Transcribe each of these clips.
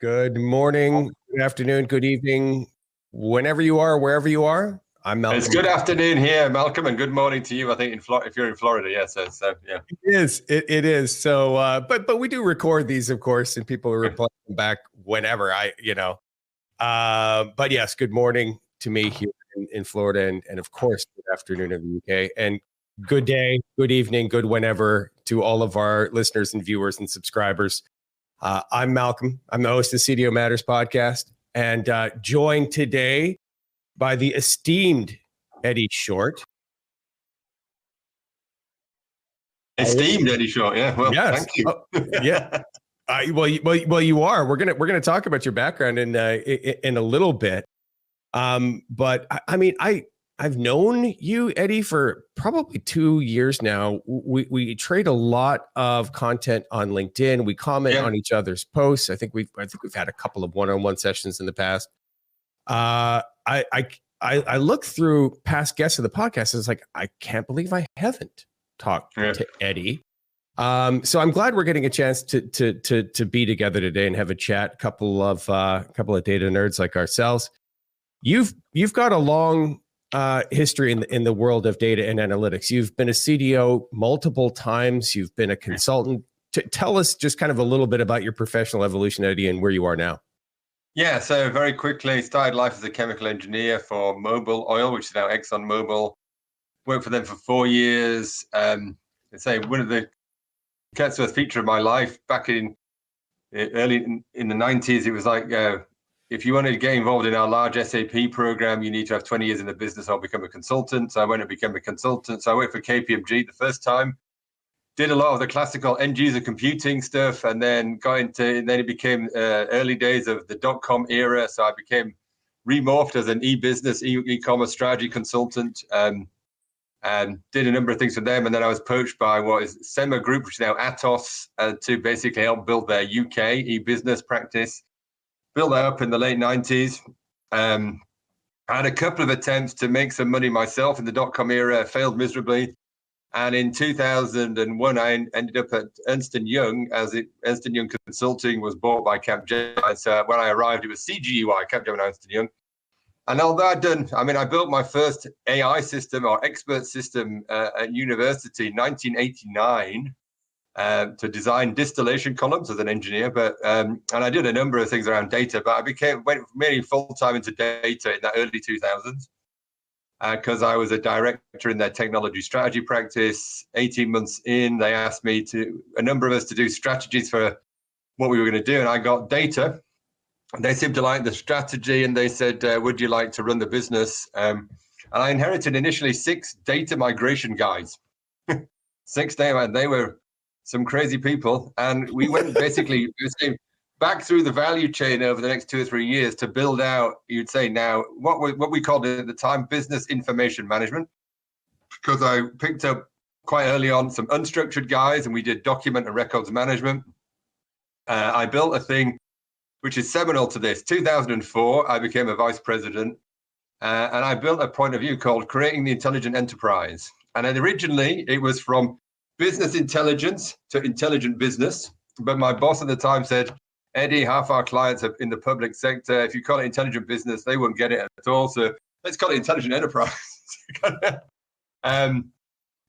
Good morning, good afternoon, good evening, whenever you are, wherever you are. I'm Malcolm. It's good afternoon here, Malcolm, and good morning to you. I think if you're in Florida, yes. Yeah. It is. It is. So, but we do record these, of course, and people are replying back whenever but yes, good morning to me here in Florida, and of course, good afternoon in the UK, and good day, good evening, good whenever to all of our listeners and viewers and subscribers. I'm Malcolm. I'm the host of CDO Matters podcast, and joined today by the esteemed Eddie Short. Esteemed Eddie Short, yeah. Well, yes. Thank you. Yeah. Well, you are. We're gonna talk about your background in a little bit. But I mean, I've known you, Eddie, for probably 2 years now. We trade a lot of content on LinkedIn. We comment on each other's posts. I think we've had a couple of one-on-one sessions in the past. I look through past guests of the podcast. And it's like, I can't believe I haven't talked to Eddie. So I'm glad we're getting a chance to be together today and have a chat. Couple of data nerds like ourselves. You've got a long history in the world of data and analytics. You've been a CDO multiple times. You've been a consultant. Tell us just kind of a little bit about your professional evolution, Eddie, and where you are now. Yeah, so very quickly, started life as a chemical engineer for Mobil Oil, which is now ExxonMobil. Worked for them for 4 years. Say one of the feature of my life back in early in the 90s, it was like, if you wanted to get involved in our large SAP program, you need to have 20 years in the business or become a consultant. So I went and became a consultant. So I worked for KPMG the first time, did a lot of the classical end user computing stuff, and then it became early days of the .com era. So I became remorphed as an e-business, e-commerce strategy consultant, and did a number of things for them. And then I was poached by what is Sema Group, which is now Atos, to basically help build their UK e-business practice. Built that up in the late 90s. I had a couple of attempts to make some money myself in the .com era, failed miserably. And in 2001, I ended up at Ernst & Young, Ernst & Young Consulting was bought by Capgemini. So when I arrived, it was CGUI, Capgemini Ernst & Young. And all that I built my first AI system or expert system at university in 1989. To design distillation columns as an engineer, and I did a number of things around data, but I went mainly full-time into data in the early 2000s because I was a director in their technology strategy practice. 18 months in, they asked a number of us to do strategies for what we were going to do, and I got data. They seemed to like the strategy, and they said, would you like to run the business? And I inherited initially 6 data migration guys. 6 data, and they were some crazy people, and we went basically back through the value chain over the next 2 or 3 years to build out, you'd say now, what we called at the time business information management, because I picked up quite early on some unstructured guys, and we did document and records management. I built a thing which is seminal to this. 2004, I became a vice president, and I built a point of view called creating the intelligent enterprise. And then originally it was from business intelligence to intelligent business. But my boss at the time said, Eddie, half our clients are in the public sector. If you call it intelligent business, they won't get it at all. So let's call it intelligent enterprise. And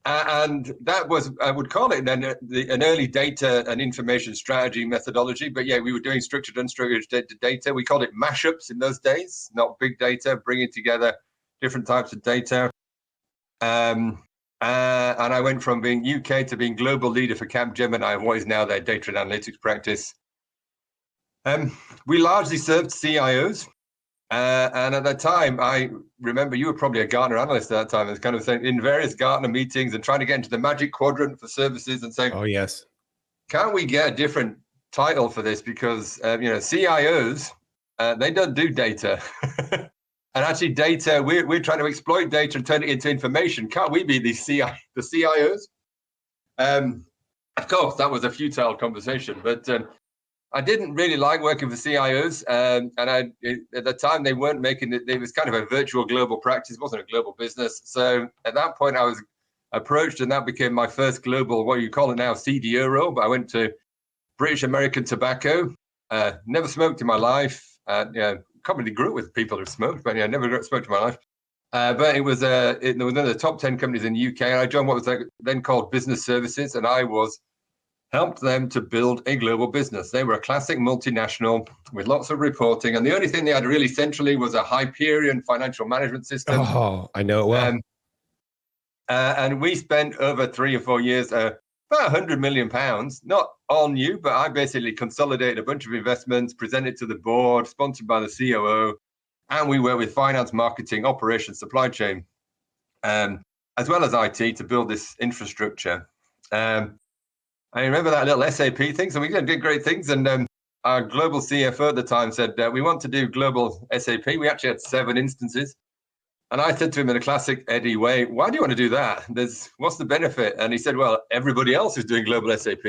that was, I would call it then an early data and information strategy methodology. But yeah, we were doing structured, unstructured data. We called it mashups in those days, not big data, bringing together different types of data. And I went from being UK to being global leader for Capgemini, what is now their data and analytics practice. We largely served CIOs. And at that time, I remember you were probably a Gartner analyst at that time. It's kind of saying in various Gartner meetings and trying to get into the magic quadrant for services and saying, oh, yes. Can't we get a different title for this? Because, CIOs, they don't do data. And actually data, we're trying to exploit data and turn it into information. Can't we be the CIOs? Of course, that was a futile conversation, but I didn't really like working for CIOs. And at the time, they weren't making it. It was kind of a virtual global practice. It wasn't a global business. So at that point, I was approached, and that became my first global, what you call it now, CDO role. But I went to British American Tobacco, Never smoked in my life. Commonly grew up with people who smoked, but never smoked in my life. But it was one of the top 10 companies in the UK. And I joined what was then called Business Services, and I helped them to build a global business. They were a classic multinational with lots of reporting, and the only thing they had really centrally was a Hyperion financial management system. Oh, I know it well. And we spent over 3 or 4 years, about £100 million, not all new, but I basically consolidated a bunch of investments, presented to the board, sponsored by the COO, and we worked with finance, marketing, operations, supply chain, as well as IT to build this infrastructure. I remember that little SAP thing, so we did great things, and our global CFO at the time said, we want to do global SAP. We actually had 7 instances. And I said to him in a classic Eddie way, why do you want to do that? What's the benefit? And he said, well, everybody else is doing global SAP.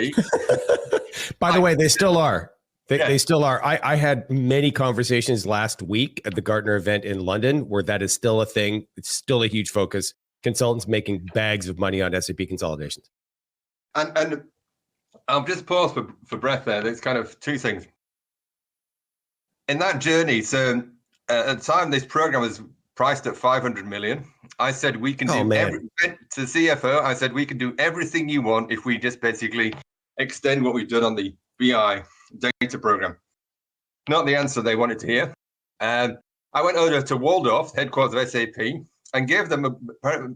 By the way, they still are. They still are. I had many conversations last week at the Gartner event in London where that is still a thing. It's still a huge focus. Consultants making bags of money on SAP consolidations. And I'll just pause for breath there. There's kind of 2 things. In that journey, so at the time this program was priced at 500 million. I said we can do to the CFO. I said we can do everything you want if we just basically extend what we've done on the BI data program. Not the answer they wanted to hear. And I went over to Waldorf, headquarters of SAP, and gave them the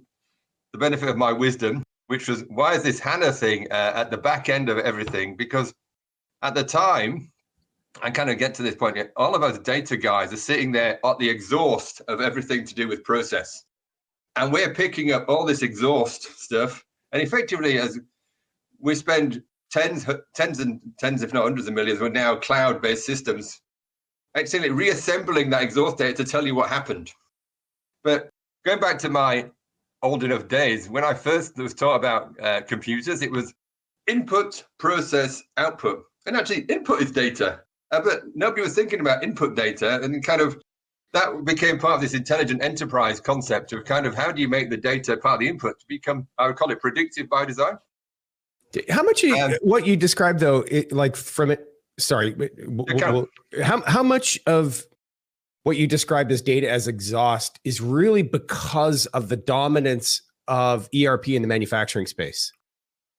benefit of my wisdom, which was, why is this HANA thing at the back end of everything? Because at the time, I kind of get to this point, all of us data guys are sitting there at the exhaust of everything to do with process. And we're picking up all this exhaust stuff. And effectively, as we spend tens, if not hundreds of millions, we're now cloud-based systems, actually reassembling that exhaust data to tell you what happened. But going back to my old enough days, when I first was taught about computers, it was input, process, output. And actually, input is data. But nobody was thinking about input data, and kind of that became part of this intelligent enterprise concept of kind of how do you make the data part of the input to become, I would call it predictive by design. How much what you described though, how much of what you described as data as exhaust is really because of the dominance of ERP in the manufacturing space?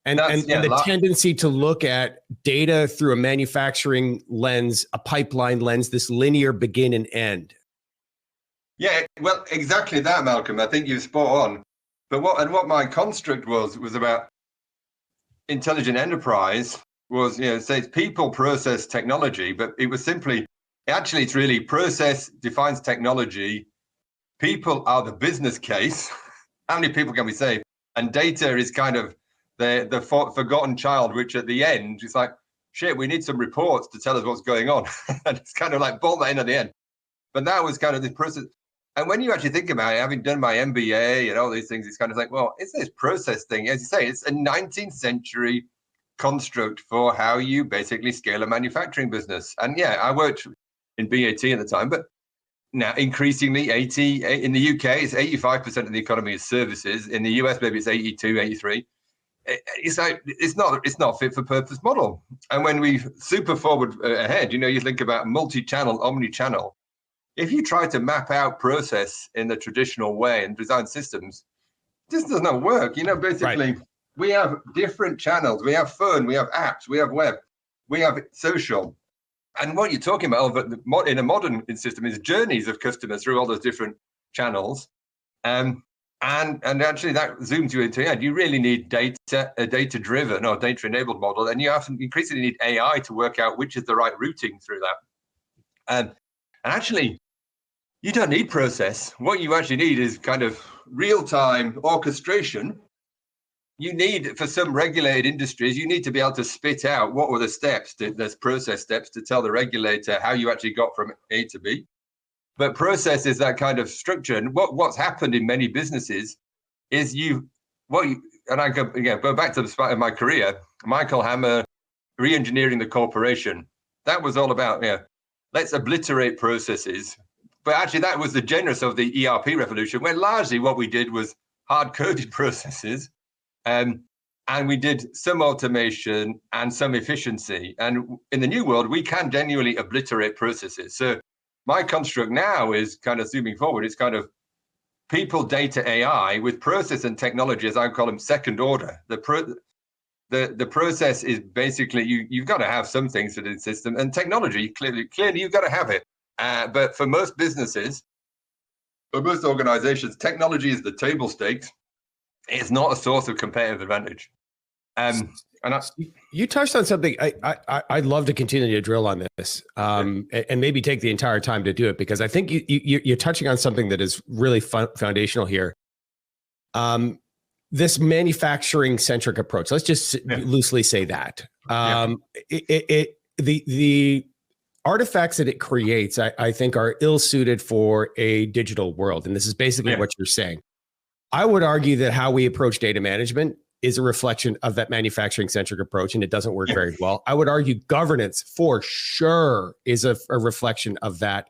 And the tendency to look at data through a manufacturing lens, a pipeline lens, this linear begin and end. Yeah, well, exactly that, Malcolm. I think you're spot on. But what my construct was about intelligent enterprise was, say it's people, process, technology, but it was simply, actually, it's really process defines technology. People are the business case. How many people can we save? And data is kind of the forgotten child, which at the end, it's like, shit, we need some reports to tell us what's going on. And it's kind of like bolt that in at the end. But that was kind of this process. And when you actually think about it, having done my MBA and all these things, it's kind of like, well, it's this process thing. As you say, it's a 19th century construct for how you basically scale a manufacturing business. And yeah, I worked in BAT at the time, but now increasingly in the UK, it's 85% of the economy is services. In the US, maybe it's 82, 83. It's like it's not fit for purpose model. And when we super forward ahead, you think about multi-channel, omni-channel. If you try to map out process in the traditional way and design systems, this does not work. Basically, we have different channels. We have phone, we have apps, we have web, we have social. And what you're talking about in a modern system is journeys of customers through all those different channels. And actually that zooms you into, you really need a data-driven or data-enabled model, and you increasingly need AI to work out which is the right routing through that. And actually, you don't need process. What you actually need is kind of real-time orchestration. You need, for some regulated industries, you need to be able to spit out what were the steps, there's process steps to tell the regulator how you actually got from A to B. But process is that kind of structure. And what's happened in many businesses is and I go back to the start of my career, Michael Hammer, re-engineering the corporation. That was all about, let's obliterate processes. But actually that was the genesis of the ERP revolution, where largely what we did was hard-coded processes. And and we did some automation and some efficiency. And in the new world, we can genuinely obliterate processes. So my construct now is kind of zooming forward. It's kind of people, data, AI with process and technology, as I call them, second order. The process is basically you've got to have some things to do the system, and technology clearly you've got to have it. But for most businesses, for most organizations, technology is the table stakes. It's not a source of competitive advantage. You touched on something I'd love to continue to drill on this, and maybe take the entire time to do it, because I think you're touching on something that is really foundational here. This manufacturing centric approach. Let's just loosely say that. The artifacts that it creates, I think, are ill suited for a digital world, and this is basically what you're saying. I would argue that how we approach data management is a reflection of that manufacturing centric approach, and it doesn't work very well. I would argue governance for sure is a reflection of that.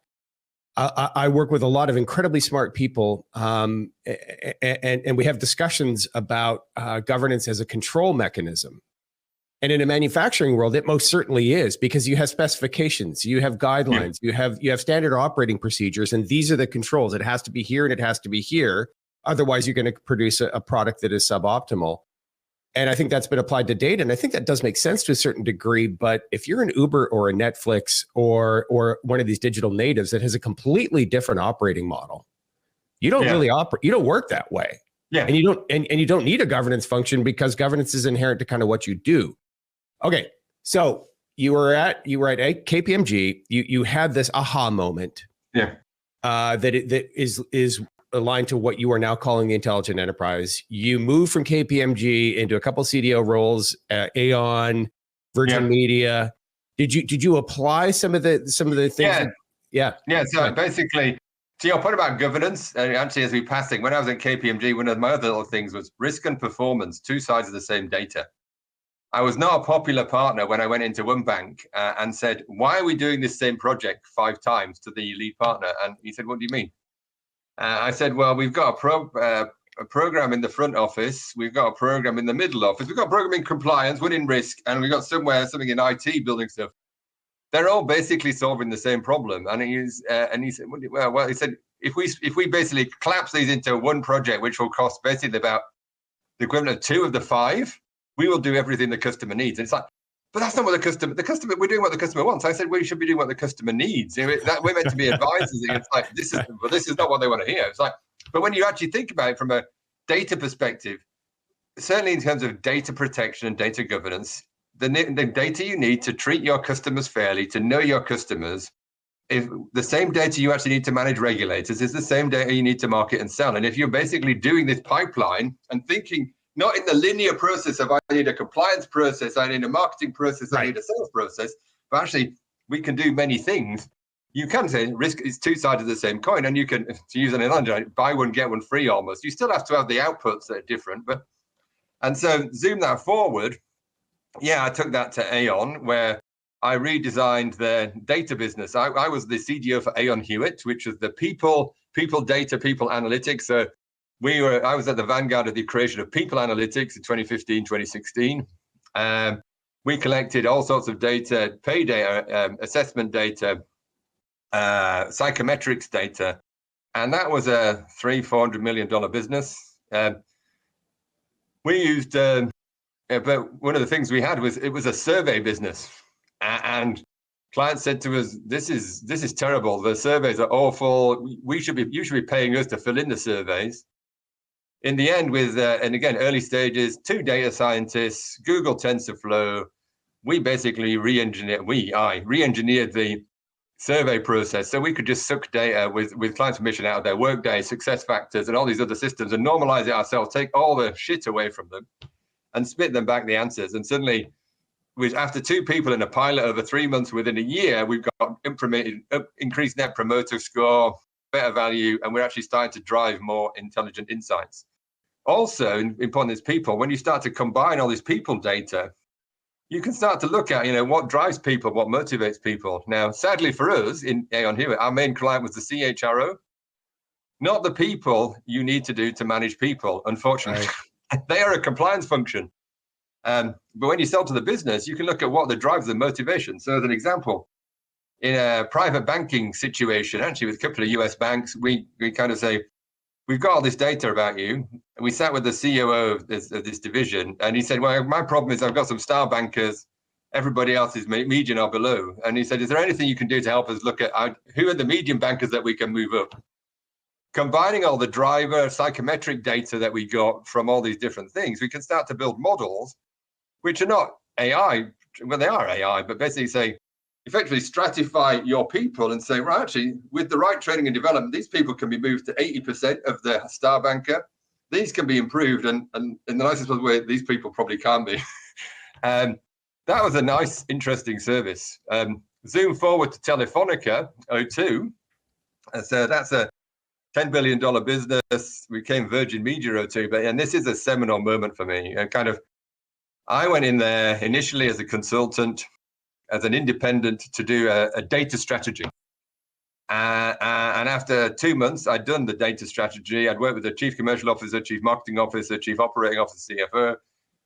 I work with a lot of incredibly smart people, and we have discussions about governance as a control mechanism. And in a manufacturing world, it most certainly is, because you have specifications, you have guidelines, you have standard operating procedures, and these are the controls. It has to be here and it has to be here. Otherwise, you're going to produce a product that is suboptimal. And I think that's been applied to data. And I think that does make sense to a certain degree. But if you're an Uber or a Netflix or one of these digital natives that has a completely different operating model, you don't really operate, you don't work that way. And you don't, and you don't need a governance function, because governance is inherent to kind of what you do. Okay. So you were at KPMG, you had this aha moment. That is aligned to what you are now calling the intelligent enterprise. You moved from KPMG into a couple of CDO roles, Aon, Virgin Media. Did you apply some of the things? So basically, to your point about governance, actually, as we passing, when I was at KPMG, one of my other little things was risk and performance, two sides of the same data. I was not a popular partner when I went into one bank and said, "Why are we doing this same project 5 times?" to the lead partner, and he said, "What do you mean?" I said, "Well, we've got a program in the front office, we've got a program in the middle office, we've got a program in compliance, one in risk, and we've got something in IT building stuff. They're all basically solving the same problem." And he said, "Well, he said, if we basically collapse these into one project, which will cost basically about the equivalent of 2 of the 5, we will do everything the customer needs." And it's like, but that's not what the customer, we're doing what the customer wants. I said, well, you should be doing what the customer needs. We're meant to be advisors. It's like, this is not what they want to hear. It's like, but when you actually think about it from a data perspective, certainly in terms of data protection and data governance, the data you need to treat your customers fairly, to know your customers, if the same data you actually need to manage regulators is the same data you need to market and sell. And if you're basically doing this pipeline and thinking, not in the linear process of I need a compliance process, I need a marketing process, I need a sales process, but actually we can do many things. You can say risk is 2 sides of the same coin, and you can, to use an analogy, buy one, get one free almost. You still have to have the outputs that are different. And so zoom that forward. I took that to Aon, where I redesigned their data business. I was the CDO for Aon Hewitt, which was the people data, people analytics. So I was at the vanguard of the creation of people analytics in 2015, 2016. We collected all sorts of data, pay data, assessment data, psychometrics data, and that was a $300-400 million business. We used, but one of the things we had was it was a survey business, and clients said to us, "This is terrible. The surveys are awful. You should be paying us to fill in the surveys." In the end, with and again early stages, 2 data scientists, Google TensorFlow, we basically re-engineered the survey process, so we could just suck data with client permission out of their Workday, SuccessFactors, and all these other systems, and normalize it ourselves, take all the shit away from them, and spit them back the answers. And suddenly, after 2 people in a pilot over 3 months, within a year, we've got increased net promoter score, better value, and we're actually starting to drive more intelligent insights. Also, important is people. When you start to combine all this people data, you can start to look at, what drives people, what motivates people. Now, sadly for us in Aon Hewitt, our main client was the CHRO, not the people you need to do to manage people, unfortunately. Right. They are a compliance function. But when you sell to the business, you can look at what the drives the motivation. So as an example, in a private banking situation, actually with a couple of US banks, we kind of say, we've got all this data about you. And we sat with the COO of this division, and he said, well, my problem is I've got some star bankers, everybody else is median or below. And he said, is there anything you can do to help us look at who are the median bankers that we can move up? Combining all the driver psychometric data that we got from all these different things, we can start to build models, which are not AI. Well, they are AI, but basically say, effectively stratify your people and say, right, actually, with the right training and development, these people can be moved to 80% of the star banker. These can be improved, and in the nicest possible way, these people probably can't be. That was a nice, interesting service. Zoom forward to Telefonica, O2. So that's a $10 billion business. We became Virgin Media O2, and this is a seminal moment for me. And I went in there initially as a consultant, as an independent, to do a data strategy. And after 2 months, I'd done the data strategy. I'd worked with the chief commercial officer, chief marketing officer, chief operating officer, CFO,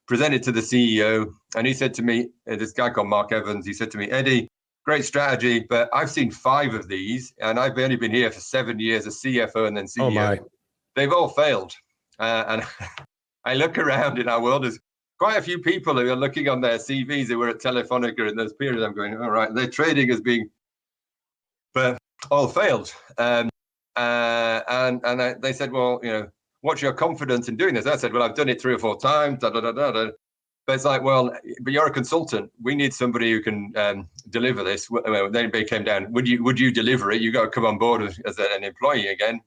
presented to the CEO. And he said to me, this guy called Mark Evans, he said to me, Eddie, great strategy, but I've seen 5 of these, and I've only been here for 7 years as CFO and then CEO. Oh my. They've all failed. And I look around in our world, there's quite a few people who are looking on their CVs who were at Telefonica in those periods. I'm going, all right, they're trading as being, but all failed. They said, well, what's your confidence in doing this? I said, well, I've done it 3 or 4 times, da, da, da, da, da. But it's like, well, but you're a consultant. We need somebody who can deliver this. Then it came down, would you deliver it? You got to come on board as an employee again.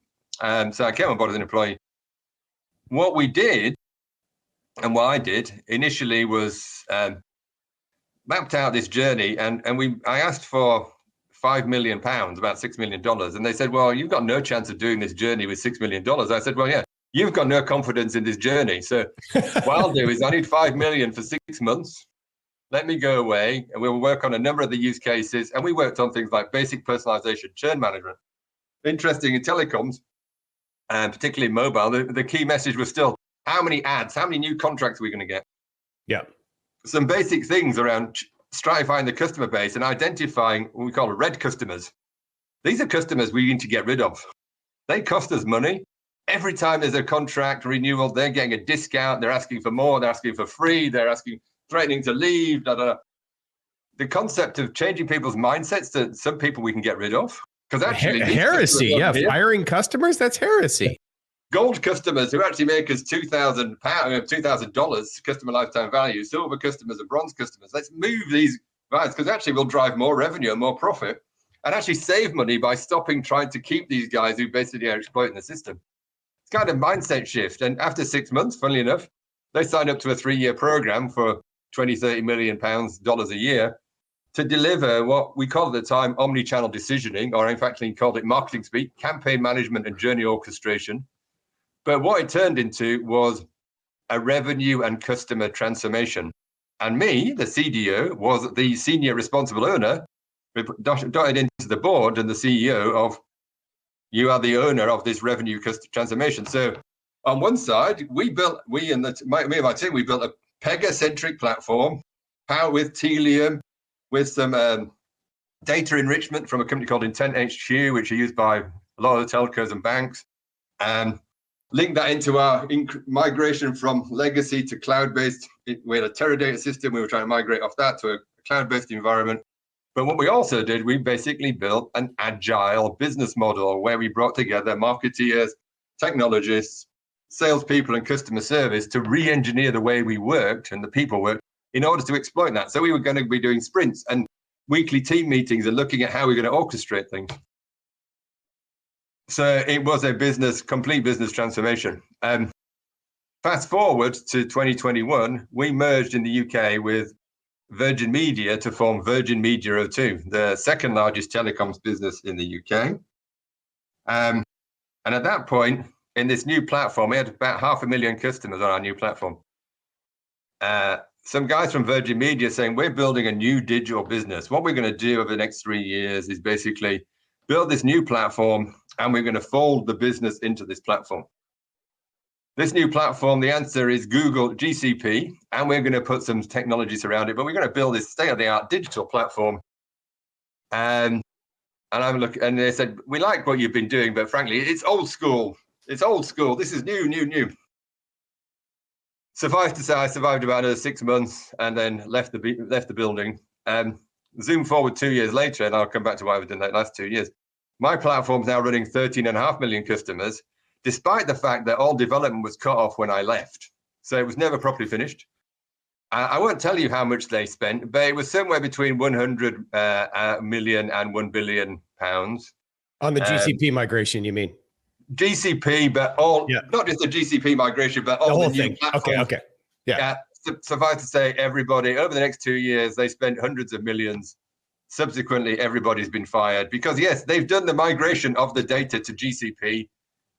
So I came on board as an employee. What we did, and what I did initially was mapped out this journey, and I asked for £5 million, about $6 million, and they said, well, you've got no chance of doing this journey with $6 million. I said, well, yeah, you've got no confidence in this journey. So what I'll do is I need 5 million for 6 months. Let me go away, and we'll work on a number of the use cases. And we worked on things like basic personalization, churn management. Interesting in telecoms, and particularly mobile, the key message was still, how many ads, how many new contracts are we going to get? Yeah. Some basic things around stratifying the customer base and identifying what we call red customers. These are customers we need to get rid of. They cost us money. Every time there's a contract renewal, they're getting a discount. They're asking for more. They're asking for free. They're threatening to leave. Da, da, da. The concept of changing people's mindsets to some people we can get rid of. Because actually, heresy. Yeah, firing customers, that's heresy. Gold customers who actually make us $2,000 customer lifetime value. Silver customers and bronze customers. Let's move these values, because actually we'll drive more revenue and more profit, and actually save money by stopping trying to keep these guys who basically are exploiting the system. It's kind of mindset shift. And after 6 months, funnily enough, they signed up to a 3-year program for 20-30 million dollars a year to deliver what we called at the time omni-channel decisioning, or in fact, we called it marketing speak, campaign management and journey orchestration. But what it turned into was a revenue and customer transformation. And me, the CDO, was the senior responsible owner, dotted into the board and the CEO of, you are the owner of this revenue transformation. So on one side, me and my team, we built a Pega-centric platform, powered with Telium, with some data enrichment from a company called Intent HQ, which are used by a lot of the telcos and banks. Link that into our migration from legacy to cloud-based. We had a Teradata system. We were trying to migrate off that to a cloud-based environment. But what we also did, we basically built an agile business model where we brought together marketeers, technologists, salespeople, and customer service to re-engineer the way we worked and the people worked in order to exploit that. So we were going to be doing sprints and weekly team meetings and looking at how we're going to orchestrate things. So it was a complete business transformation. Fast forward to 2021, we merged in the UK with Virgin Media to form Virgin Media O2, the second largest telecoms business in the UK. And at that point, in this new platform, we had about 500,000 customers on our new platform. Some guys from Virgin Media saying, we're building a new digital business. What we're going to do over the next 3 years is basically build this new platform, and we're going to fold the business into this platform. This new platform, the answer is Google GCP and we're going to put some technologies around it, but we're going to build this state-of-the-art digital platform. And I'm looking, and they said, we like what you've been doing, but frankly, it's old school. It's old school. This is new. Suffice to say, I survived about another 6 months and then left the building. Zoom forward 2 years later, and I'll come back to why I've done that last 2 years. My platform's now running 13.5 million customers, despite the fact that all development was cut off when I left. So it was never properly finished. I won't tell you how much they spent, but it was somewhere between 100 million and 1 billion pounds. On the GCP migration, you mean? GCP, but not just the GCP migration, but all the new platforms. Okay. Yeah. Suffice to say, everybody over the next 2 years, they spent hundreds of millions. Subsequently, everybody's been fired because, yes, they've done the migration of the data to GCP.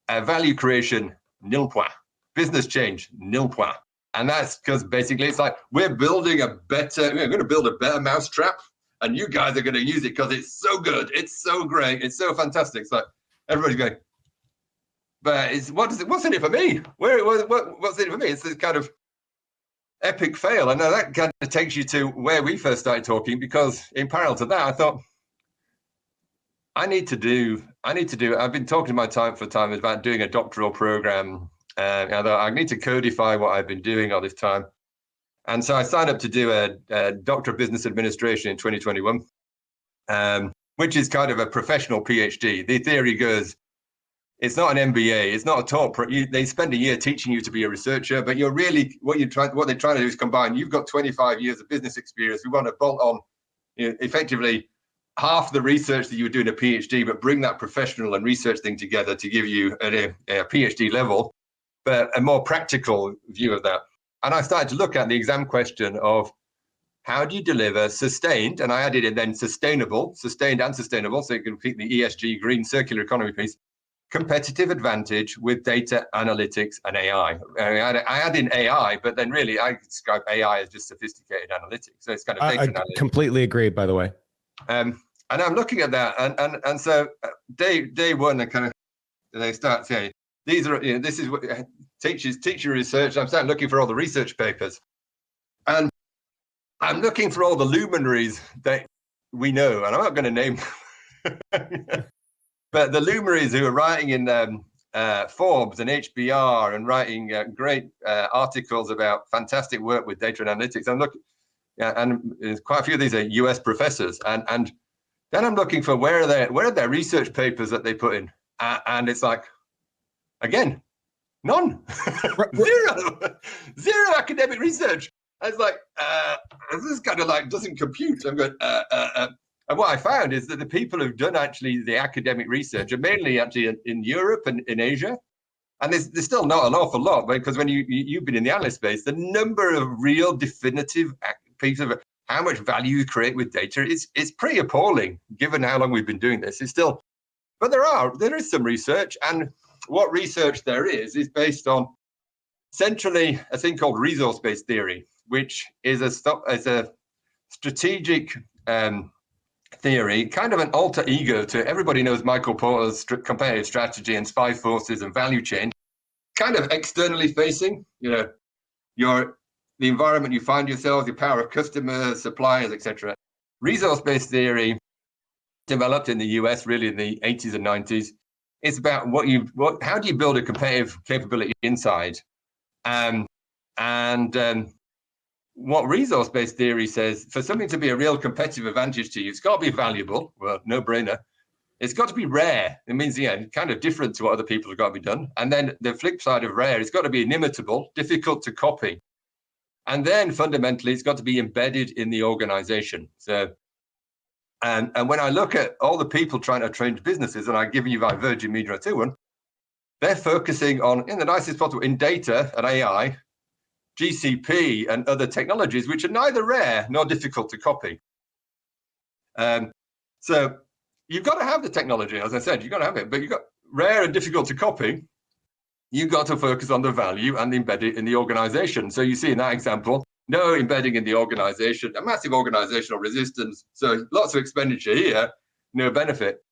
Value creation, nil point. Business change, nil point. And that's because basically it's like, we're going to build a better mousetrap, and you guys are going to use it because it's so good. It's so great. It's so fantastic. It's like everybody's going, but what's in it for me? What's in it for me? It's this kind of epic fail. And now that kind of takes you to where we first started talking, because in parallel to that, I thought, I've been talking to my time about doing a doctoral program. I thought I need to codify what I've been doing all this time. And so I signed up to do a Doctor of Business Administration in 2021, which is kind of a professional PhD. The theory goes, it's not an MBA. It's not a talk. They spend a year teaching you to be a researcher, but you're really what they're trying to do is combine. You've got 25 years of business experience. We want to bolt on, effectively half the research that you would do in a PhD, but bring that professional and research thing together to give you a PhD level, but a more practical view of that. And I started to look at the exam question of how do you deliver sustained, and I added in then sustained and sustainable, so you can complete the ESG, green circular economy piece, competitive advantage with data analytics and AI. I add in AI, but then really I describe AI as just sophisticated analytics. So it's kind of data analytics. Completely agree, by the way. And I'm looking at that, and so day one, they start saying this is what teacher research. I'm starting looking for all the research papers, and I'm looking for all the luminaries that we know, and I'm not going to name. But the luminaries who are writing in Forbes and HBR and writing great articles about fantastic work with data and analytics. I'm looking, and quite a few of these are US professors, and then I'm looking for where are their research papers that they put in, and it's like, again, none, zero academic research. I was like, this is kind of like doesn't compute. I'm going, and what I found is that the people who've done actually the academic research are mainly actually in Europe and in Asia. And there's still not an awful lot, because when you've been in the analyst space, the number of real definitive pieces of how much value you create with data is pretty appalling, given how long we've been doing this. It's still, but there is some research, and what research there is based on centrally a thing called resource-based theory, which is a strategic theory, kind of an alter ego to everybody knows Michael Porter's competitive strategy and 5 forces and value chain, kind of externally facing, the environment you find yourselves, your power of customers, suppliers, etc. Resource-based theory developed in the US really in the 80s and 90s. It's about how do you build a competitive capability inside, what resource-based theory says, for something to be a real competitive advantage to you, it's got to be valuable. Well, no-brainer. It's got to be rare. It means, kind of different to what other people have got to be done. And then the flip side of rare, it's got to be inimitable, difficult to copy. And then fundamentally, it's got to be embedded in the organization. So, and when I look at all the people trying to change businesses, and I've given you my Virgin Media 2 they're focusing on, in the nicest possible, in data and AI, GCP and other technologies, which are neither rare nor difficult to copy. So you've got to have the technology, as I said, you've got to have it, but you've got rare and difficult to copy. You've got to focus on the value and embed it in the organization. So you see in that example, no embedding in the organization, a massive organizational resistance. So lots of expenditure here, no benefit.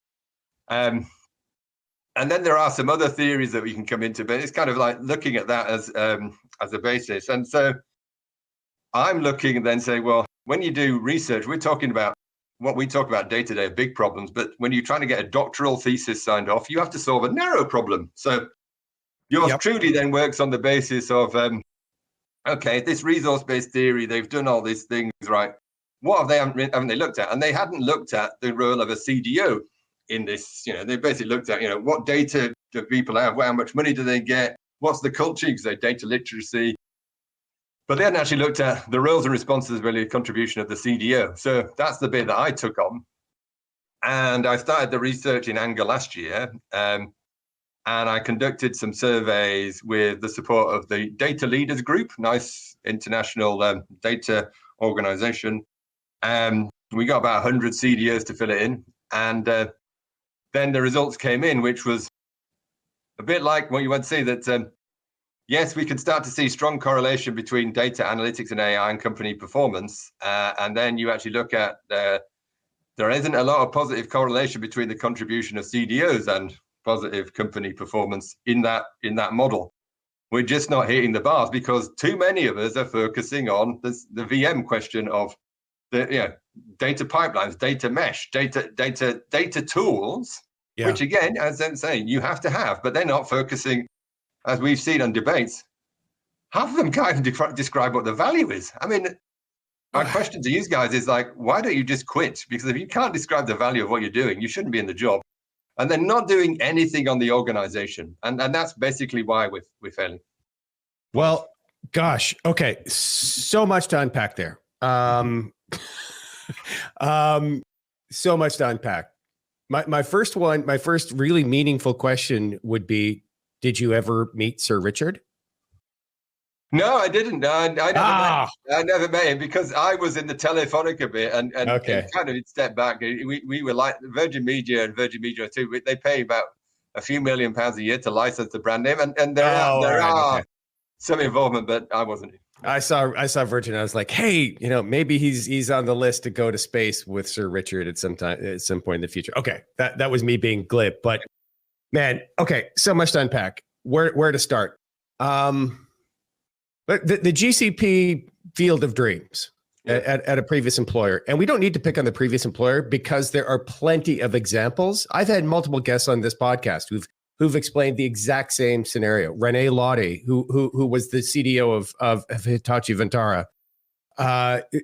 And then there are some other theories that we can come into, but it's kind of like looking at that as a basis. And so I'm looking and then say, well, when you do research, we're talking about what we talk about day to day, big problems. But when you're trying to get a doctoral thesis signed off, you have to solve a narrow problem. So yours truly then works on the basis of, okay, this resource-based theory, they've done all these things, right? What haven't they looked at? And they hadn't looked at the role of a CDO in this. They basically looked at, what data do people have? How much money do they get? What's the culture? Because they're data literacy. But they hadn't actually looked at the roles and responsibility contribution of the CDO. So that's the bit that I took on. And I started the research in anger last year. And I conducted some surveys with the support of the Data Leaders Group, nice international data organization. We got about 100 CDOs to fill it in. And then the results came in, which was a bit like what you went to see, that yes, we can start to see strong correlation between data analytics and AI and company performance. And then you actually look at, there isn't a lot of positive correlation between the contribution of CDOs and positive company performance in that model. We're just not hitting the bars because too many of us are focusing on the VM question of the data pipelines, data mesh, data tools, which again, as I'm saying, you have to have, but they're not focusing, as we've seen on debates. Half of them can't even describe what the value is. I mean, my question to you guys is like, why don't you just quit? Because if you can't describe the value of what you're doing, you shouldn't be in the job. And they're not doing anything on the organization. And that's basically why we're failing. Well, gosh. Okay. So much to unpack there. So much to unpack. My first really meaningful question would be, did you ever meet Sir Richard? No, I didn't. I never met him because I was in the Telefonica bit and kind of stepped back. We were like Virgin Media and Virgin Media too. They pay about a few £1 million a year to license the brand name, and there are some involvement, but I wasn't. I saw Virgin. I was like, hey, maybe he's on the list to go to space with Sir Richard at some point in the future. Okay, that was me being glib, but man, okay, so much to unpack. Where to start? But the GCP field of dreams at a previous employer, and we don't need to pick on the previous employer because there are plenty of examples. I've had multiple guests on this podcast who've explained the exact same scenario. Renee Lottie, who was the CDO of Hitachi Vantara,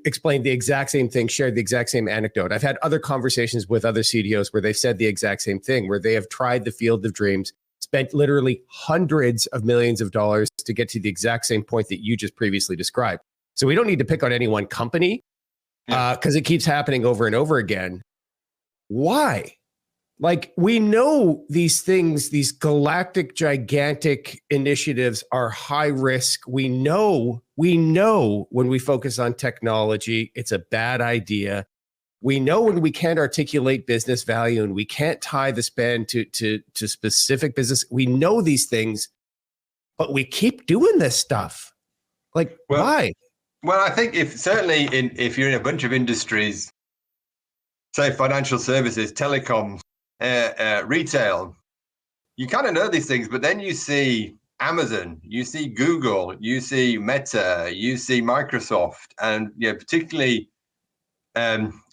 explained the exact same thing, shared the exact same anecdote. I've had other conversations with other CDOs where they've said the exact same thing, where they have tried the field of dreams, spent literally hundreds of millions of dollars to get to the exact same point that you just previously described. So we don't need to pick on any one company because it keeps happening over and over again. Why? Like, we know these things, these galactic, gigantic initiatives are high risk. We know when we focus on technology, it's a bad idea. We know when we can't articulate business value and we can't tie the spend to specific business. We know these things, but we keep doing this stuff. Like, why? Well, I think if you're in a bunch of industries, say financial services, telecoms, retail, you kind of know these things, but then you see Amazon, you see Google, you see Meta, you see Microsoft, and particularly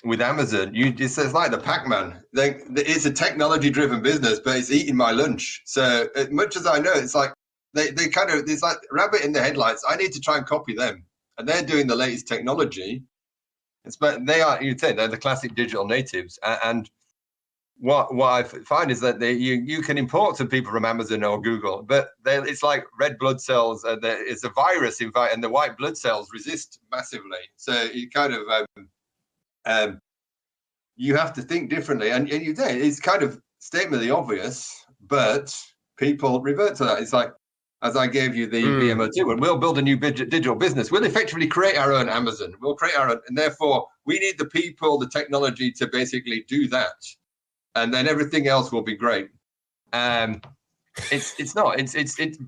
with Amazon, it's like the Pac-Man. It's a technology-driven business, but it's eating my lunch. So as much as I know, it's like it's like rabbit in the headlights. I need to try and copy them, and they're doing the latest technology. But you'd say they're the classic digital natives. And what I find is that you can import some people from Amazon or Google, but it's like red blood cells. It's a virus, in fact, and the white blood cells resist massively. So you kind of you have to think differently, and it's kind of statement obvious, but people revert to that. It's like, as I gave you the VMO2 one, we'll build a new digital business. We'll effectively create our own Amazon. We'll create our own, and therefore we need the people, the technology to basically do that, and then everything else will be great. It's not.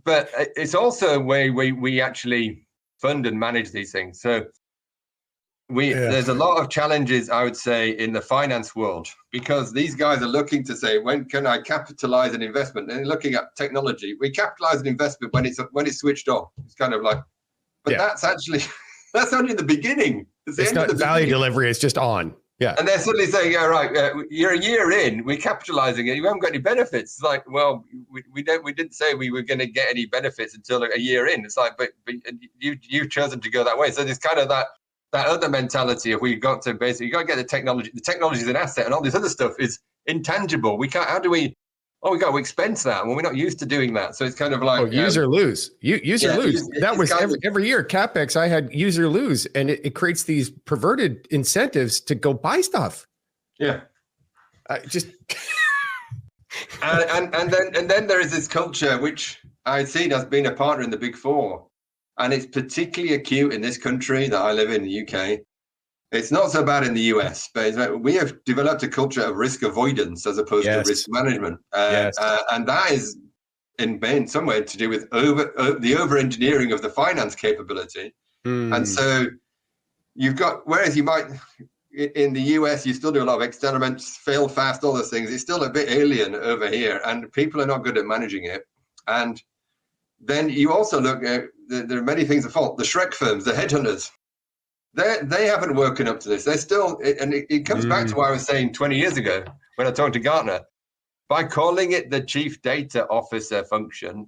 But it's also a way we actually fund and manage these things. So there's a lot of challenges, I would say, in the finance world, because these guys are looking to say, when can I capitalize an investment? And they're looking at technology. We capitalize an investment when it's switched on. It's kind of like, but that's actually That's only the beginning. It's not value delivery. It's just on. Yeah. And they're suddenly saying, yeah, right, you're a year in, we're capitalizing it. You haven't got any benefits. It's like, well, we didn't say we were going to get any benefits until a year in. It's like, but you've chosen to go that way. So there's kind of that other mentality of, we got to basically, you got to get the technology. The technology is an asset, and all this other stuff is intangible. We can't, how do we, we got to expense that when we're not used to doing that. So it's kind of like use or lose. Use or lose. That was every year CapEx. I had use or lose, and it creates these perverted incentives to go buy stuff. Yeah, just and then there is this culture which I see as being a partner in the Big Four, and it's particularly acute in this country that I live in, the UK. It's not so bad in the US, but we have developed a culture of risk avoidance as opposed to risk management. And that is in some way to do with the over-engineering of the finance capability. And so you've got, whereas you might, in the US, you still do a lot of experiments, fail fast, all those things. It's still a bit alien over here, and people are not good at managing it. And then you also look at, there are many things at fault. The Shrek firms, the headhunters, they haven't woken up to this. They're still, and it comes back to what I was saying 20 years ago when I talked to Gartner. By calling it the chief data officer function,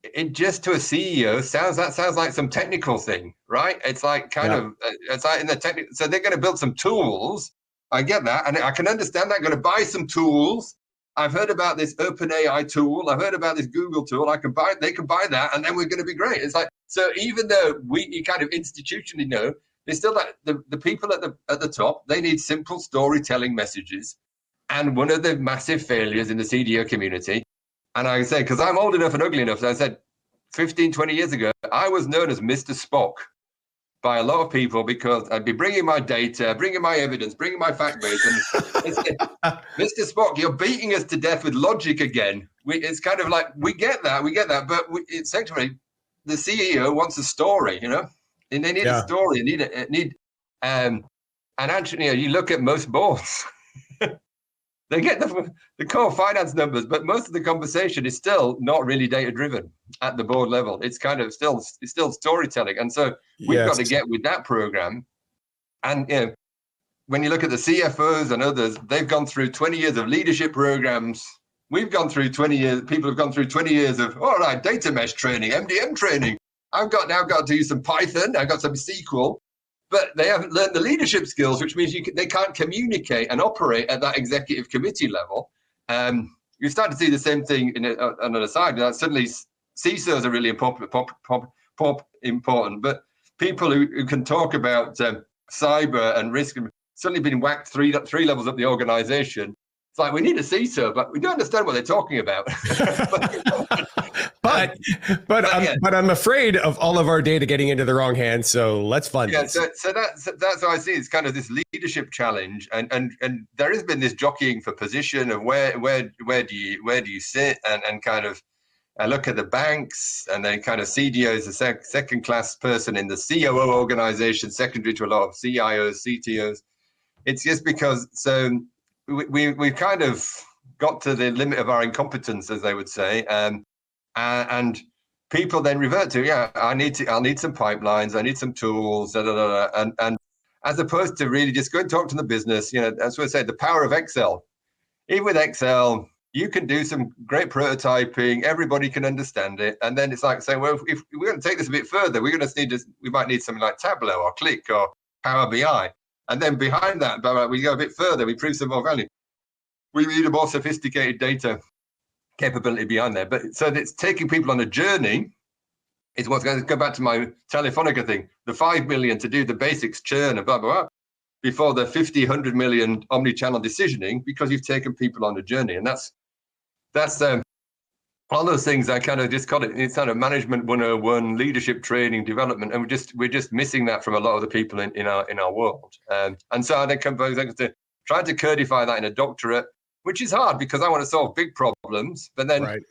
it just to a CEO sounds like some technical thing, right? It's like it's like in the technical. So they're going to build some tools. I get that, and I can understand that. Going to buy some tools. I've heard about this OpenAI tool. I've heard about this Google tool. They can buy that, and then we're going to be great. It's like, so even though you kind of institutionally know, there's still like the people at the top, they need simple storytelling messages. And one of the massive failures in the CDO community, and I say, because I'm old enough and ugly enough, so I said 15, 20 years ago, I was known as Mr. Spock by a lot of people because I'd be bringing my data, bringing my evidence, bringing my fact base. And Mr. Spock, you're beating us to death with logic again. It's kind of like, we get that, but it's actually, the CEO wants a story, and they need a story, and actually, you look at most boards, they get the core finance numbers, but most of the conversation is still not really data driven at the board level. It's kind of still storytelling, and so we've got to get with that program. And when you look at the CFOs and others, they've gone through 20 years of leadership programs. We've gone through 20 years. People have gone through 20 years of data mesh training, MDM training. I've now got to use some Python. I've got some SQL, but they haven't learned the leadership skills, which means they can't communicate and operate at that executive committee level. You start to see the same thing on another side. Suddenly, CISOs are really important, but people who can talk about cyber and risk have suddenly been whacked three levels up the organization. It's like, we need a CISO, but we don't understand what they're talking about. but I'm afraid of all of our data getting into the wrong hands. So let's fund this. So that's how I see it. It's kind of this leadership challenge, and there has been this jockeying for position of where do you sit, and kind of, I look at the banks, and then kind of CDO is a second class person in the COO organization, secondary to a lot of CIOs, CTOs. It's just because we've kind of got to the limit of our incompetence, as they would say, and people then revert to, I'll need some pipelines, I need some tools, and as opposed to really just go and talk to the business. That's what I say, the power of Excel. Even with Excel, you can do some great prototyping, everybody can understand it, and then it's like saying, well, if we're going to take this a bit further, we might need something like Tableau or Click or Power BI. And then behind that, we go a bit further, we prove some more value. We need a more sophisticated data capability behind there. But so it's taking people on a journey. It's what's going to go back to my Telefonica thing, the 5 million to do the basics, churn and blah, blah, blah, before the 50, 100 million omni-channel decisioning, because you've taken people on a journey. And that's all those things. I kind of just call it's kind of management 101, leadership training, development, and we're just missing that from a lot of the people in our world. And so I then come back to try to codify that in a doctorate, which is hard because I want to solve big problems. But then,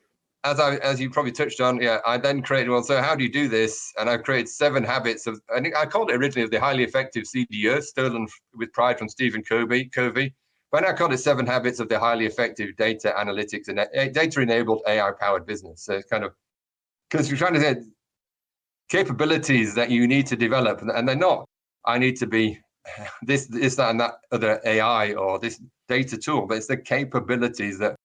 as you probably touched on, I then created one. So how do you do this? And I've created 7 habits of. I think I called it originally the highly effective CDO, stolen with pride from Stephen Covey. But I called it 7 habits of the highly effective data analytics and data-enabled AI-powered business. So it's kind of, because you're trying to say, capabilities that you need to develop, and they're not, I need to be this, that, and that other AI or this data tool, but it's the capabilities that,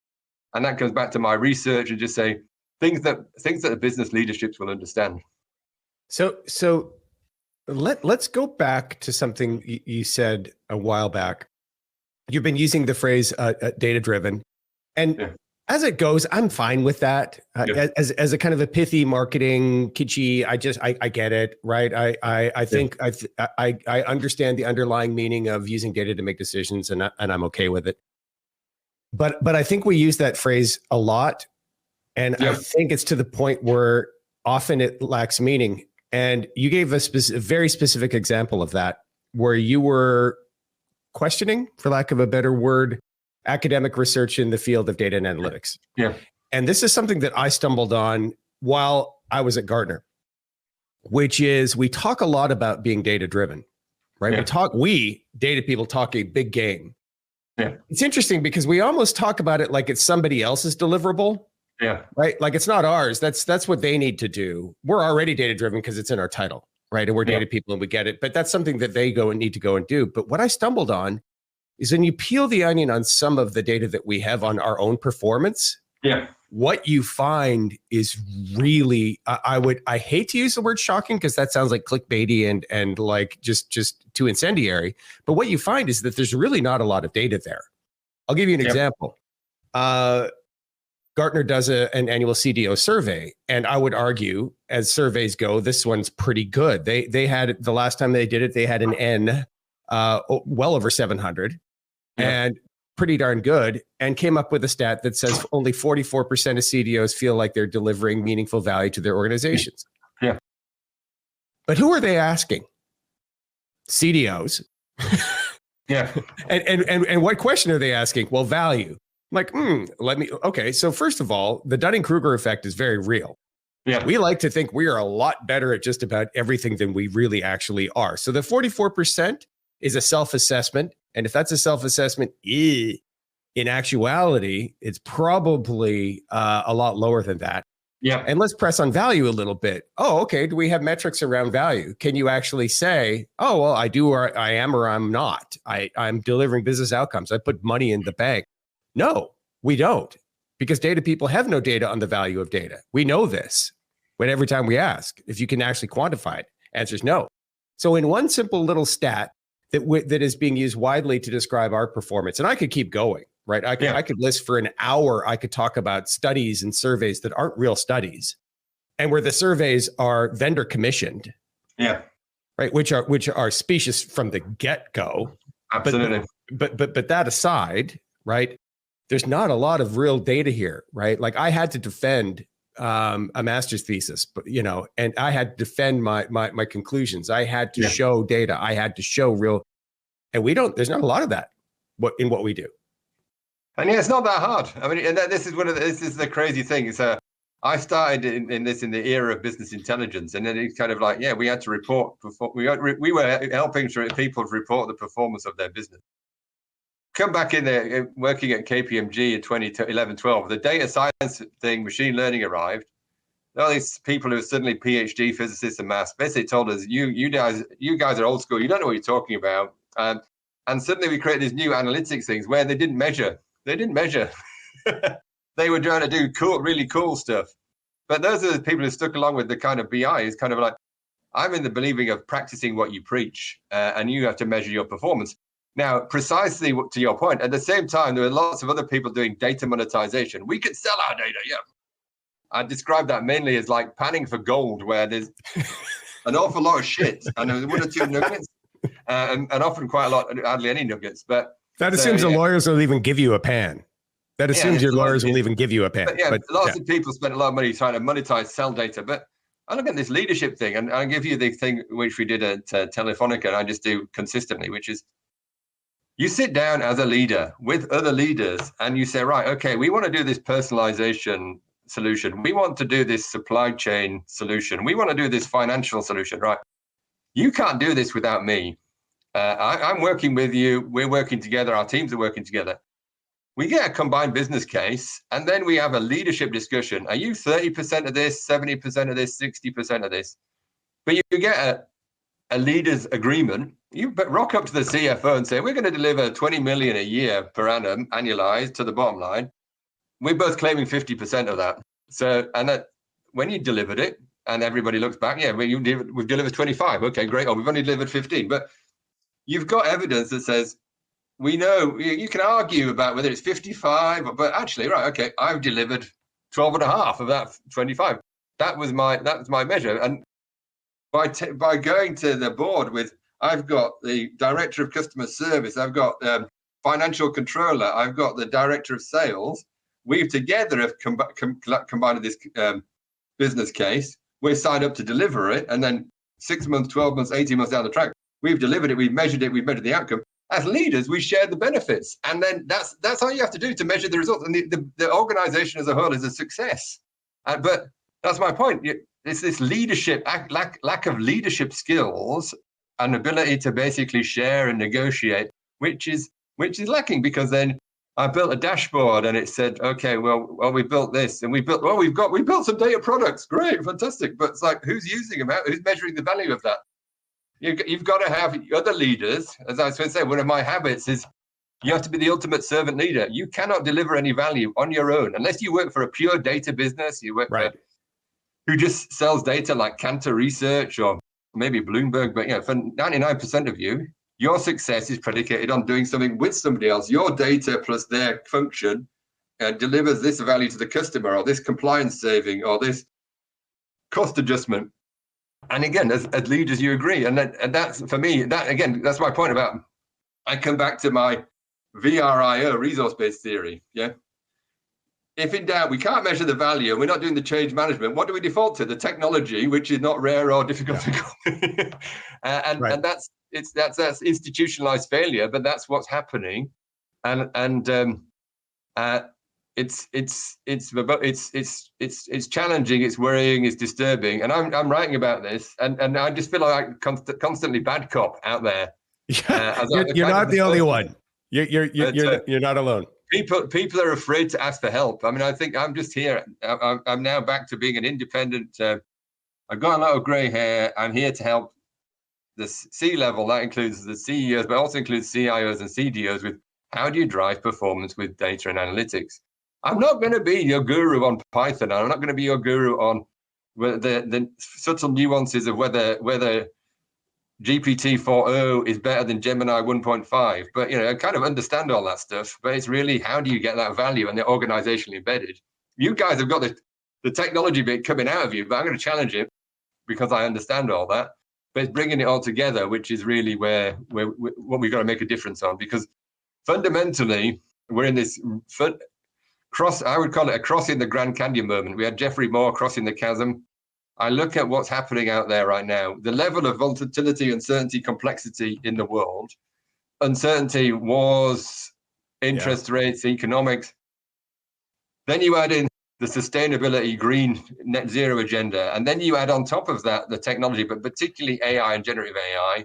and that goes back to my research and just say things that the business leaderships will understand. So let's go back to something you said a while back. You've been using the phrase data driven, and as it goes, I'm fine with that. As a kind of a pithy marketing kitschy, I get it, right? I think I understand the underlying meaning of using data to make decisions, and I'm okay with it. But I think we use that phrase a lot, and I think it's to the point where often it lacks meaning. And you gave a very specific example of that, where you were questioning, for lack of a better word, academic research in the field of data and analytics. Yeah. And this is something that I stumbled on while I was at Gartner, which is we talk a lot about being data driven, right? We data people talk a big game. Yeah. It's interesting because we almost talk about it like it's somebody else's deliverable. Yeah. Right. Like it's not ours. That's what they need to do. We're already data driven because it's in our title, right? And we're data people and we get it. But that's something that they need to go and do. But what I stumbled on is when you peel the onion on some of the data that we have on our own performance, what you find is really, I hate to use the word shocking because that sounds like clickbaity and like just too incendiary. But what you find is that there's really not a lot of data there. I'll give you an example. Gartner does an annual CDO survey, and I would argue, as surveys go, this one's pretty good. They had, the last time they did it, they had an N well over 700 and pretty darn good, and came up with a stat that says only 44% of CDOs feel like they're delivering meaningful value to their organizations. Yeah. But who are they asking? CDOs. Yeah. And what question are they asking? Well, value. I'm like, okay. So first of all, the Dunning-Kruger effect is very real. Yeah. We like to think we are a lot better at just about everything than we really actually are. So the 44% is a self-assessment. And if that's a self-assessment, in actuality, it's probably a lot lower than that. Yeah. And let's press on value a little bit. Oh, okay. Do we have metrics around value? Can you actually say, oh, well, I do, or I am, or I'm not. I'm delivering business outcomes. I put money in the bank. No, we don't, because data people have no data on the value of data. We know this, but every time we ask if you can actually quantify it, answer is no. So in one simple little stat that is being used widely to describe our performance, and I could keep going, right? I could list for an hour. I could talk about studies and surveys that aren't real studies, and where the surveys are vendor commissioned, right? Which are specious from the get-go. Absolutely. But that aside, right? There's not a lot of real data here, right? Like I had to defend a master's thesis, but and I had to defend my conclusions. I had to show data. I had to show real, and there's not a lot of that in what we do. And it's not that hard. I mean, and this is the crazy thing. It's I started in the era of business intelligence, and then it's kind of like, we had to report. We were helping people report the performance of their business. Come back in there, working at KPMG in 2011-12, the data science thing, machine learning arrived. All these people who are suddenly PhD physicists and maths basically told us, you guys are old school. You don't know what you're talking about. And suddenly we created these new analytics things where they didn't measure. They were trying to do really cool stuff. But those are the people who stuck along with the kind of BI. Is kind of like, I'm in the believing of practicing what you preach, and you have to measure your performance. Now, precisely to your point, at the same time, there were lots of other people doing data monetization. We could sell our data, I describe that mainly as like panning for gold, where there's an awful lot of shit, and there's one or two nuggets, and often quite a lot, hardly any nuggets. But that assumes the lawyers will even give you a pan. That assumes your lawyers will even give you a pan. But lots of people spend a lot of money trying to monetize, sell data. But I look at this leadership thing, and I'll give you the thing which we did at Telefonica, and I just do consistently, which is, you sit down as a leader with other leaders and you say, right, okay, we want to do this personalization solution. We want to do this supply chain solution. We want to do this financial solution, right? You can't do this without me. I'm working with you. We're working together. Our teams are working together. We get a combined business case, and then we have a leadership discussion. Are you 30% of this, 70% of this, 60% of this? But you get a leader's agreement. You rock up to the CFO and say, we're going to deliver 20 million a year per annum annualized to the bottom line. We're both claiming 50% of that. So, and that when you delivered it and everybody looks back, yeah, we've delivered 25. Okay, great. Oh, we've only delivered 15. But you've got evidence that says, we know, you can argue about whether it's 55, but actually, right, okay, I've delivered 12 and a half of that 25. That was my measure. And by going to the board with, I've got the director of customer service, I've got financial controller, I've got the director of sales. We've together have combined this business case. We're signed up to deliver it, and then 6 months, 12 months, 18 months down the track, we've delivered it, we've measured the outcome. As leaders, we share the benefits, and then that's all you have to do to measure the results. And the organization as a whole is a success. But that's my point. It's this leadership lack of leadership skills and ability to basically share and negotiate, which is lacking, because then I built a dashboard and it said, okay, well we built this and we built some data products, great, fantastic, but it's like, who's using them? Who's measuring the value of that? You've got to have other leaders. As I was going to say, one of my habits is you have to be the ultimate servant leader. You cannot deliver any value on your own unless you work for a pure data business. You work for who just sells data like Cantor Research or maybe Bloomberg. But for 99% of you, your success is predicated on doing something with somebody else. Your data plus their function delivers this value to the customer, or this compliance saving, or this cost adjustment. And again, as leaders, you agree. And that's, for me, that's my point about, I come back to my VRIO, resource-based theory. Yeah. If in doubt, we can't measure the value, and we're not doing the change management, what do we default to? The technology, which is not rare or difficult to copy. And that's institutionalized failure, but that's what's happening. It's challenging, it's worrying, it's disturbing, and I'm writing about this, and I just feel like I'm constantly bad cop out there. You're not the only one. You're not alone. People are afraid to ask for help. I mean, I think I'm just here. I'm now back to being an independent. I've got a lot of gray hair. I'm here to help the C-level. That includes the CEOs, but also includes CIOs and CDOs with how do you drive performance with data and analytics. I'm not going to be your guru on Python. I'm not going to be your guru on the subtle nuances of whether GPT-4o is better than Gemini 1.5. But I kind of understand all that stuff. But it's really, how do you get that value and the organizationally embedded? You guys have got the technology bit coming out of you, but I'm going to challenge it because I understand all that. But it's bringing it all together, which is really where what we've got to make a difference on. Because fundamentally, we're in this I would call it a crossing the Grand Canyon moment. We had Jeffrey Moore crossing the chasm. I look at what's happening out there right now, the level of volatility, uncertainty, complexity in the world, uncertainty, wars, interest rates, economics. Then you add in the sustainability, green, net zero agenda. And then you add on top of that the technology, but particularly AI and generative AI.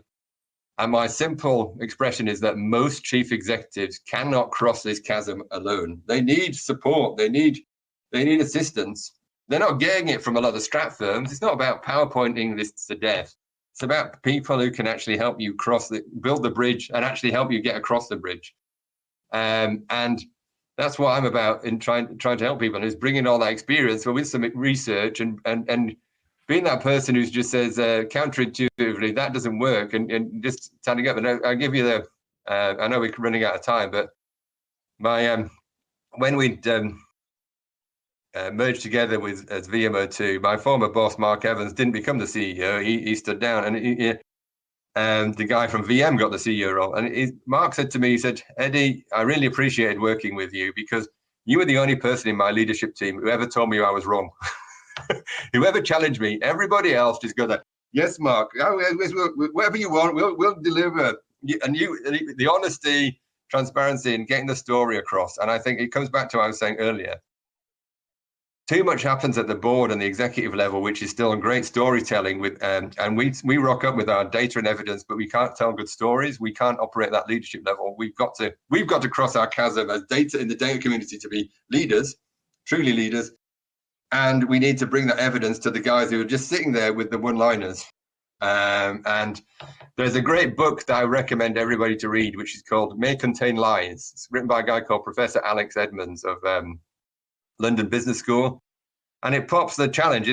And my simple expression is that most chief executives cannot cross this chasm alone. They need support. They need assistance. They're not getting it from a lot of strat firms. It's not about PowerPointing this to death. It's about people who can actually help you build the bridge and actually help you get across the bridge. And that's what I'm about in trying to help people, is bringing all that experience, but with some research and being that person who just says counterintuitively that doesn't work, and just standing up. And I'll give you I know we're running out of time, but my when we'd merged together as VMO2, my former boss Mark Evans didn't become the CEO. He stood down, and the guy from VM got the CEO role. And Mark said to me, he said, "Eddie, I really appreciated working with you because you were the only person in my leadership team who ever told me I was wrong." Whoever challenged me, everybody else just go there. Yes, Mark, whatever you want, we'll deliver. And the honesty, transparency, and getting the story across. And I think it comes back to what I was saying earlier. Too much happens at the board and the executive level, which is still great storytelling with, and we rock up with our data and evidence, but we can't tell good stories. We can't operate that leadership level. We've got to cross our chasm as data in the data community to be leaders, truly leaders. And we need to bring that evidence to the guys who are just sitting there with the one-liners. And there's a great book that I recommend everybody to read, which is called May Contain Lies. It's written by a guy called Professor Alex Edmonds of London Business School. And it pops the challenge.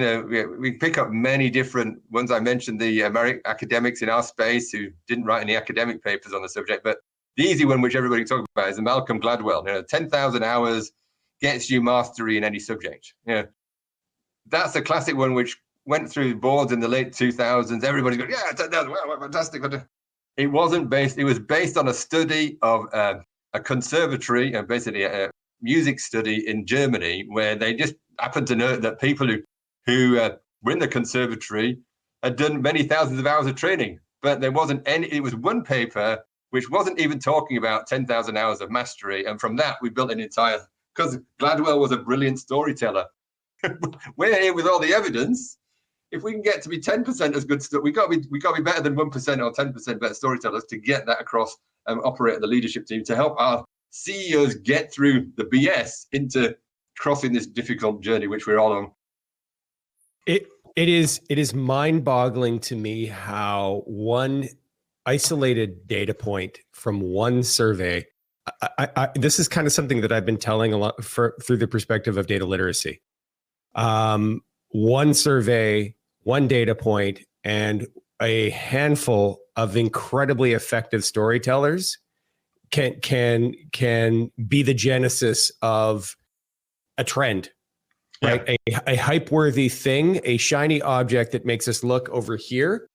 We pick up many different ones. I mentioned the American academics in our space who didn't write any academic papers on the subject, but the easy one, which everybody talks about, is the Malcolm Gladwell. 10,000 hours gets you mastery in any subject. That's a classic one which went through boards in the late 2000s. Everybody's going, yeah, 10,000, wow, fantastic. It wasn't based. It was based on a study of a conservatory and basically a music study in Germany, where they just happened to know that people who were in the conservatory had done many thousands of hours of training, but there wasn't any. It was one paper which wasn't even talking about 10,000 hours of mastery, and from that we built an entire. Because Gladwell was a brilliant storyteller. We're here with all the evidence. If we can get to be 10% as good, we got to be better than 1% or 10% better storytellers to get that across and operate at the leadership team to help our CEOs get through the BS into crossing this difficult journey which we're all on. It is mind-boggling to me how one isolated data point from one survey. This is kind of something that I've been telling a lot through the perspective of data literacy. One survey, one data point, and a handful of incredibly effective storytellers can be the genesis of a trend, right? A hype-worthy thing, a shiny object that makes us look over here.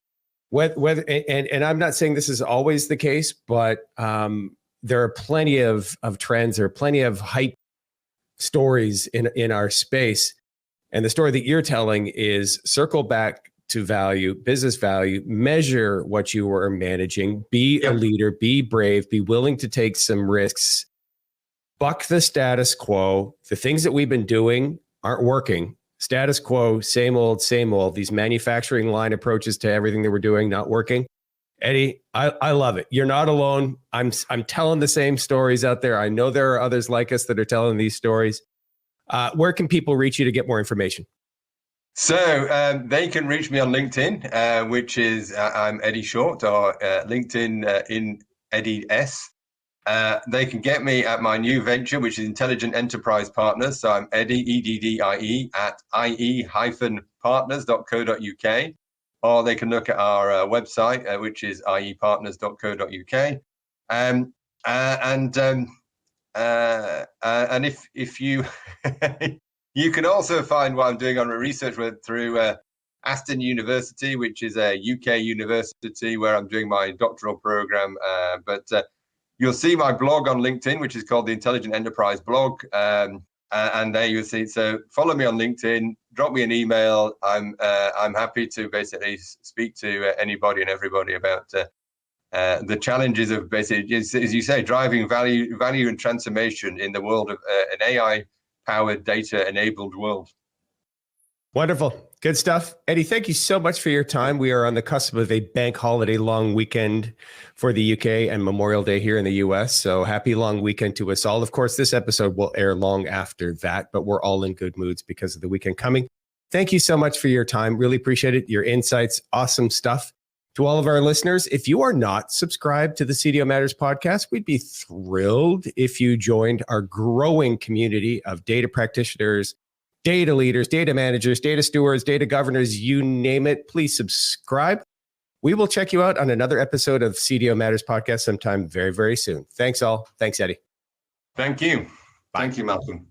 Whether and I'm not saying this is always the case, but there are plenty of trends. There are plenty of hype stories in our space. And the story that you're telling is circle back to value, business value, measure what you are managing, be a leader, be brave, be willing to take some risks, buck the status quo. The things that we've been doing aren't working. Status quo, same old, same old. These manufacturing line approaches to everything that we're doing, not working. Eddie, I love it. You're not alone. I'm telling the same stories out there. I know there are others like us that are telling these stories. Where can people reach you to get more information? So they can reach me on LinkedIn, which is I'm Eddie Short, or LinkedIn in Eddie S. They can get me at my new venture, which is Intelligent Enterprise Partners. So I'm Eddie, EDDIE, at ie-partners.co.uk. Or they can look at our website, which is iepartners.co.uk. And if you you can also find what I'm doing on research through Aston University, which is a UK university where I'm doing my doctoral program. But you'll see my blog on LinkedIn, which is called the Intelligent Enterprise Blog. And there you'll see. So follow me on LinkedIn, drop me an email. I'm happy to basically speak to anybody and everybody about the challenges of basically, as you say, driving value and transformation in the world of an AI-powered, data-enabled world. Wonderful. Good stuff. Eddie, thank you so much for your time. We are on the cusp of a bank holiday long weekend for the UK and Memorial Day here in the US. So happy long weekend to us all. Of course, this episode will air long after that, but we're all in good moods because of the weekend coming. Thank you so much for your time. Really appreciate it. Your insights, awesome stuff. To all of our listeners, if you are not subscribed to the CDO Matters podcast, we'd be thrilled if you joined our growing community of data practitioners, data leaders, data managers, data stewards, data governors, you name it. Please subscribe. We will check you out on another episode of CDO Matters podcast sometime very, very soon. Thanks all. Thanks, Eddie. Thank you. Thank you, Malcolm.